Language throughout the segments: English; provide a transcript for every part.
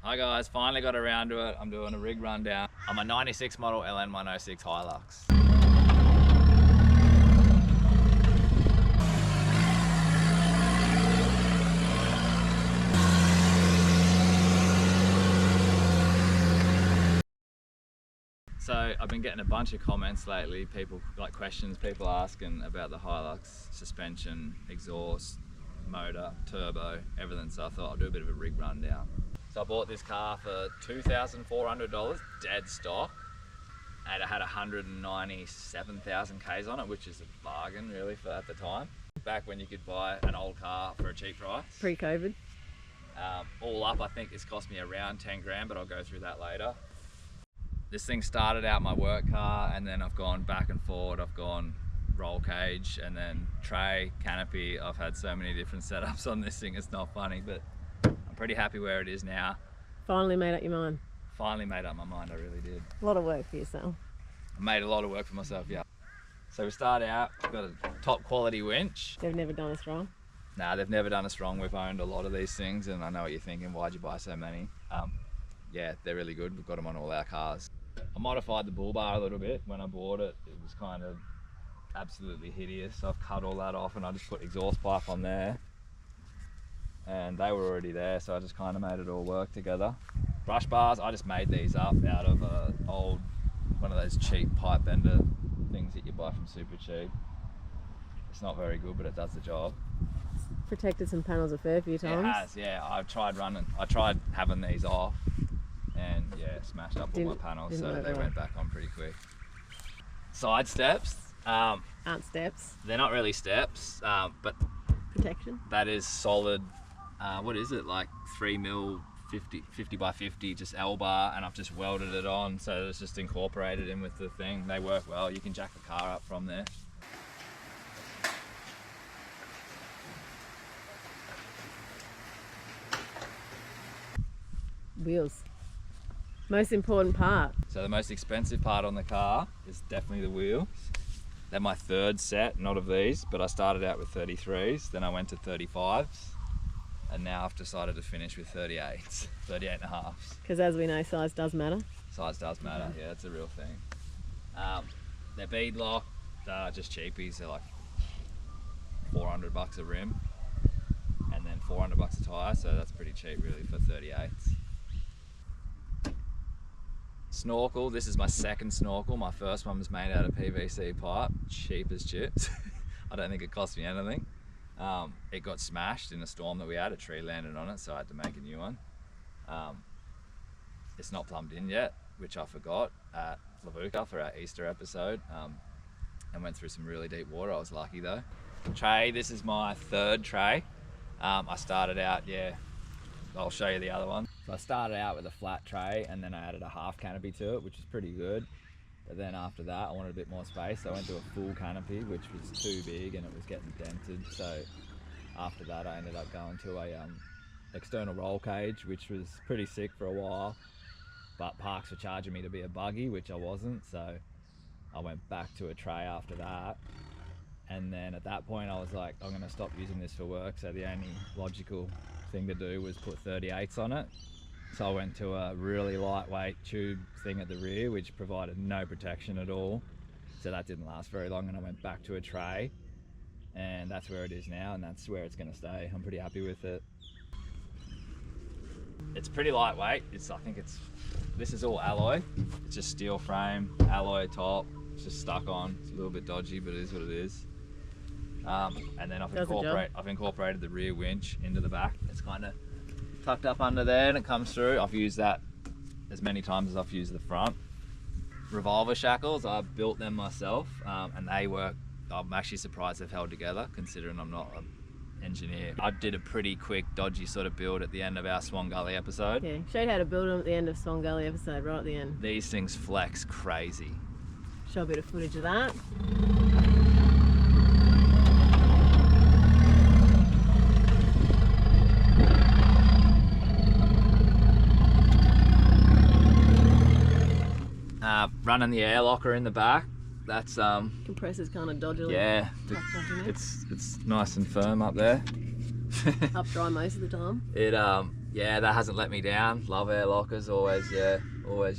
Hi guys, finally got around to it. I'm doing a rig rundown on my 96 model Ln106 Hilux. So I've been getting a bunch of comments lately, people like questions, people asking about the Hilux suspension, exhaust, motor, turbo, everything. So I thought I'll do a bit of a rig rundown. So I bought this car for $2,400, dead stock, and it had 197,000 Ks on it, which is a bargain really for at the time. Back when you could buy an old car for a cheap price. Pre-COVID. All up, I think it's cost me around 10 grand, but I'll go through that later. This thing started out my work car, and then I've gone back and forward. I've gone roll cage and then tray, canopy. I've had so many different setups on this thing, it's not funny, but I'm pretty happy where it is now. Finally made up your mind. Finally made up my mind, I really did. A lot of work for yourself. I made a lot of work for myself, yeah. So we start out, we've got a top quality winch. They've never done us wrong. Nah, they've never done us wrong. We've owned a lot of these things, and I know what you're thinking, why'd you buy so many? Yeah, they're really good. We've got them on all our cars. I modified the bull bar a little bit. When I bought it, it was kind of absolutely hideous. So I've cut all that off and I just put exhaust pipe on there. And they were already there, so I just kind of made it all work together. Brush bars, I just made these up out of one of those cheap pipe bender things that you buy from Super Cheap. It's not very good, but it does the job. It's protected some panels a fair few times. It has, yeah. I tried having these off, and yeah, smashed up all my panels, so they went back on pretty quick. Side steps. Aren't steps. They're not really steps, but protection. That is solid. What is it, like 3mm 50 by 50 just L bar, and I've just welded it on, so it's just incorporated in with the thing. They work well. You can jack the car up from there. Wheels. Most important part. So the most expensive part on the car is definitely the wheels. They're my third set, not of these, but I started out with 33s, then I went to 35s, and now I've decided to finish with 38s, 38.5s. Because as we know, size does matter. Size does matter, yeah, it's a real thing. They're bead locked, just cheapies. They're like $400 a rim, and then $400 a tyre, so that's pretty cheap really for 38s. Snorkel, this is my second snorkel. My first one was made out of PVC pipe, cheap as chips. I don't think it cost me anything. It got smashed in a storm that we had. A tree landed on it, so I had to make a new one. It's not plumbed in yet, which I forgot at Lavuka for our Easter episode, and went through some really deep water. I was lucky though. Tray, this is my third tray. I started out, yeah, I'll show you the other one. So I started out with a flat tray, and then I added a half canopy to it, which is pretty good. But then after that, I wanted a bit more space, so I went to a full canopy, which was too big and it was getting dented. So after that, I ended up going to a external roll cage, which was pretty sick for a while. But parks were charging me to be a buggy, which I wasn't, so I went back to a tray after that. And then at that point, I was like, I'm going to stop using this for work. So the only logical thing to do was put 38s on it. So I went to a really lightweight tube thing at the rear, which provided no protection at all. So that didn't last very long, and I went back to a tray, and that's where it is now, and that's where it's going to stay. I'm pretty happy with it. It's pretty lightweight. This is all alloy. It's just steel frame, alloy top. It's just stuck on. It's a little bit dodgy, but it is what it is. And then I've incorporated the rear winch into the back. It's kind of tucked up under there, and it comes through. I've used that as many times as I've used the front. Revolver shackles, I built them myself, and they work. I'm actually surprised they've held together, considering I'm not an engineer. I did a pretty quick, dodgy sort of build at the end of our Swan Gully episode. Yeah, showed how to build them at the end of Swan Gully episode, right at the end. These things flex crazy. Show a bit of footage of that. Running the air locker in the back, that's compressors kind of dodgily. Yeah, it's nice and firm up there. Up dry most of the time. yeah, that hasn't let me down. Love air lockers, always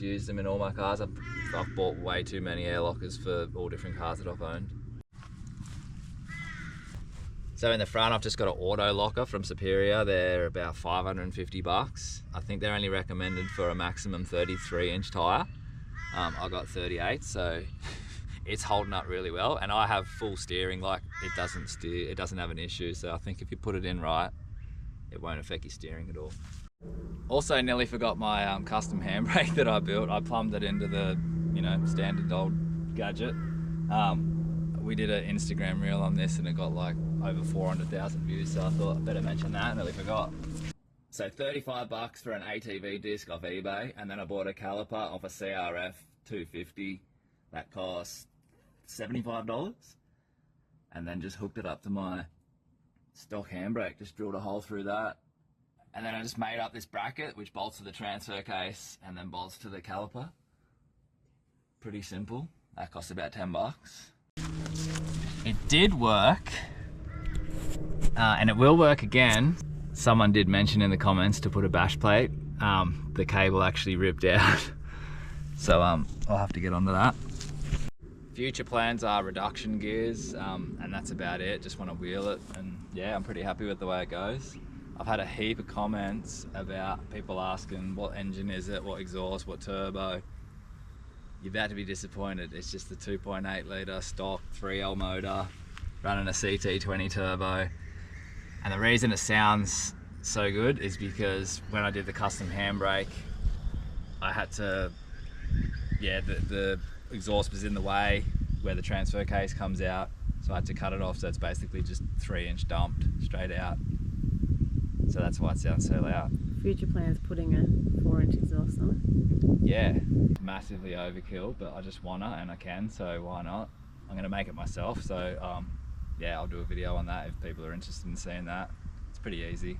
use them in all my cars. I've bought way too many air lockers for all different cars that I've owned. So in the front, I've just got an auto locker from Superior. They're about 550 bucks. I think they're only recommended for a maximum 33-inch tire. I got 38, so it's holding up really well. And I have full steering, like it doesn't steer, it doesn't have an issue. So I think if you put it in right, it won't affect your steering at all. Also nearly forgot my custom handbrake that I built. I plumbed it into the, standard old gadget. We did an Instagram reel on this and it got like over 400,000 views, so I thought I'd better mention that, nearly forgot. So 35 bucks for an ATV disc off eBay, and then I bought a caliper off a CRF 250 that cost $75, and then just hooked it up to my stock handbrake, just drilled a hole through that, and then I just made up this bracket which bolts to the transfer case and then bolts to the caliper. Pretty simple. That cost about 10 bucks. It did work, and it will work again. Someone did mention in the comments to put a bash plate. The cable actually ripped out, so I'll have to get onto that. Future plans are reduction gears, and that's about it. Just want to wheel it, and yeah, I'm pretty happy with the way it goes. I've had a heap of comments about people asking what engine is it, what exhaust, what turbo. You're about to be disappointed. It's just the 2.8 litre stock 3L motor running a CT20 turbo. And the reason it sounds so good is because when I did the custom handbrake, I had to, the exhaust was in the way where the transfer case comes out, so I had to cut it off, so it's basically just 3-inch dumped straight out. So that's why it sounds so loud. Future plans putting a 4-inch exhaust on it? Yeah, massively overkill, but I just wanna and I can, so why not? I'm gonna make it myself, so yeah, I'll do a video on that if people are interested in seeing that. It's pretty easy.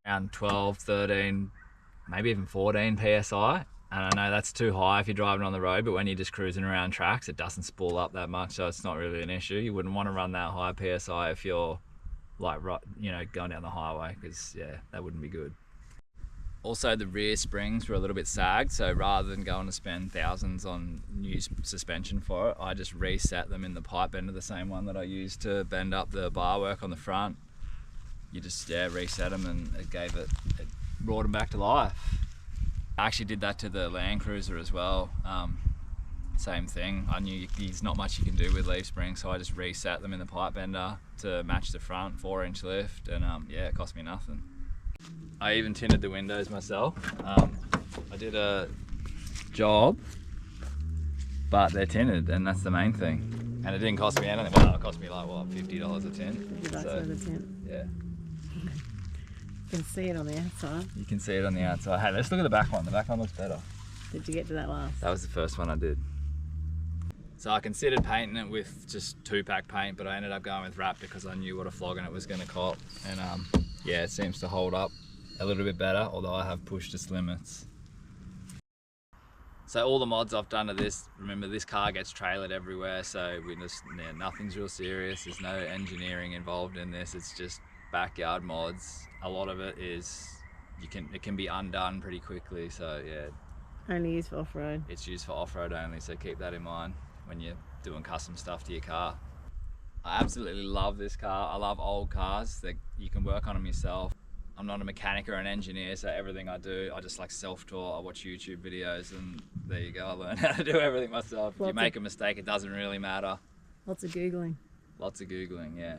Around 12, 13, maybe even 14 PSI. And I know that's too high if you're driving on the road, but when you're just cruising around tracks, it doesn't spool up that much, so it's not really an issue. You wouldn't want to run that high PSI if you're like, going down the highway, because yeah, that wouldn't be good. Also, the rear springs were a little bit sagged, so rather than going to spend thousands on new suspension for it, I just reset them in the pipe bender, the same one that I used to bend up the bar work on the front. You just, reset them, and it brought them back to life. I actually did that to the Land Cruiser as well. Same thing. I knew there's not much you can do with leaf springs, so I just reset them in the pipe bender to match the front, 4-inch lift, and yeah, it cost me nothing. I even tinted the windows myself. I did a job, but they're tinted, and that's the main thing. And it didn't cost me anything. Well, it cost me like, what, $50 a tint? $50 for the tint. Yeah. You can see it on the outside. You can see it on the outside. Hey, let's look at the back one. The back one looks better. Did you get to that last? That was the first one I did. So I considered painting it with just 2-pack paint, but I ended up going with wrap because I knew what a flogging it was going to cop. And yeah, it seems to hold up a little bit better, although I have pushed its limits. So all the mods I've done to this, remember this car gets trailered everywhere, so nothing's real serious. There's no engineering involved in this. It's just backyard mods. A lot of it is, it can be undone pretty quickly, so yeah. Only used for off-road. It's used for off-road only, so keep that in mind when you're doing custom stuff to your car. I absolutely love this car. I love old cars that you can work on them yourself. I'm not a mechanic or an engineer, so everything I do, I just like self-taught. I watch YouTube videos, and there you go. I learn how to do everything myself. If you make a mistake, it doesn't really matter. Lots of Googling. Lots of Googling, yeah.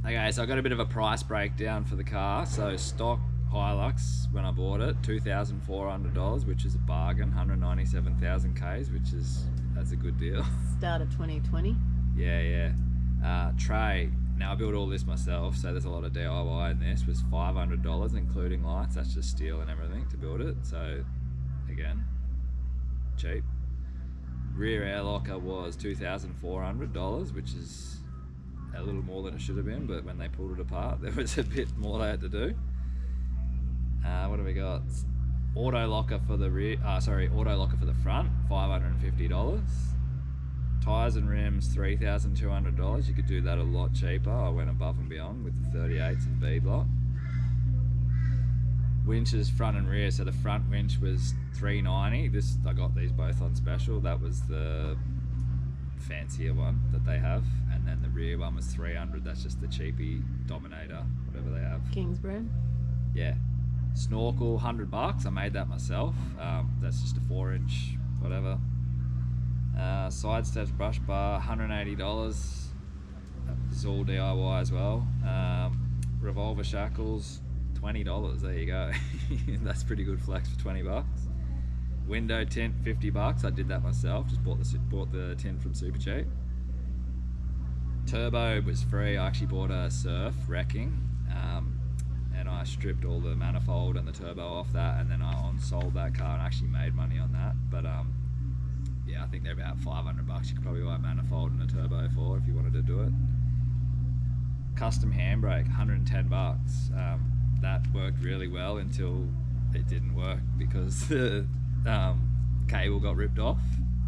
Okay, so I got a bit of a price breakdown for the car. So stock Hilux, when I bought it, $2,400, which is a bargain. 197,000 Ks, that's a good deal. Start of 2020. Yeah. Tray. Now I built all this myself, so there's a lot of DIY in this. Was $500, including lights. That's just steel and everything to build it. So again, cheap. Rear air locker was $2,400, which is a little more than it should have been, but when they pulled it apart, there was a bit more they had to do. What do we got? Auto locker for the rear. Auto locker for the front, $550. Tyres and rims, $3,200. You could do that a lot cheaper. I went above and beyond with the 38s and B block. winches front and rear. So the front winch was $390. I got these both on special. That was the fancier one that they have, and then the rear one was $300. That's just the cheapy Dominator, whatever they have. Kingsbred. Yeah. Snorkel, $100. I made that myself. That's just a 4-inch whatever. Side steps brush bar, $180. This is all DIY as well. Revolver shackles, $20. There you go. That's pretty good flex for $20. Window tint, $50. I did that myself. Just bought the tint from Super Cheap. Turbo was free. I actually bought a Surf wrecking, and I stripped all the manifold and the turbo off that, and then I on-sold that car and actually made money on that. But yeah, I think they're about $500. You could probably buy a manifold and a turbo for if you wanted to do it. Custom handbrake, $110. That worked really well until it didn't work because the cable got ripped off.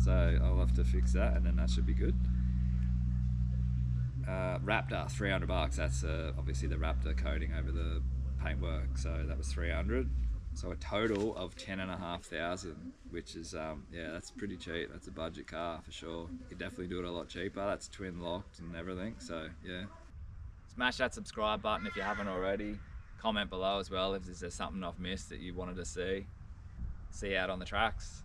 So I'll have to fix that, and then that should be good. Raptor, $300. That's obviously the Raptor coating over the paintwork. So that was $300. So a total of $10,500, which is yeah, that's pretty cheap. That's a budget car for sure. You could definitely do it a lot cheaper. That's twin locked and everything. So yeah. Smash that subscribe button if you haven't already. Comment below as well if there's something I've missed that you wanted to see. See you out on the tracks.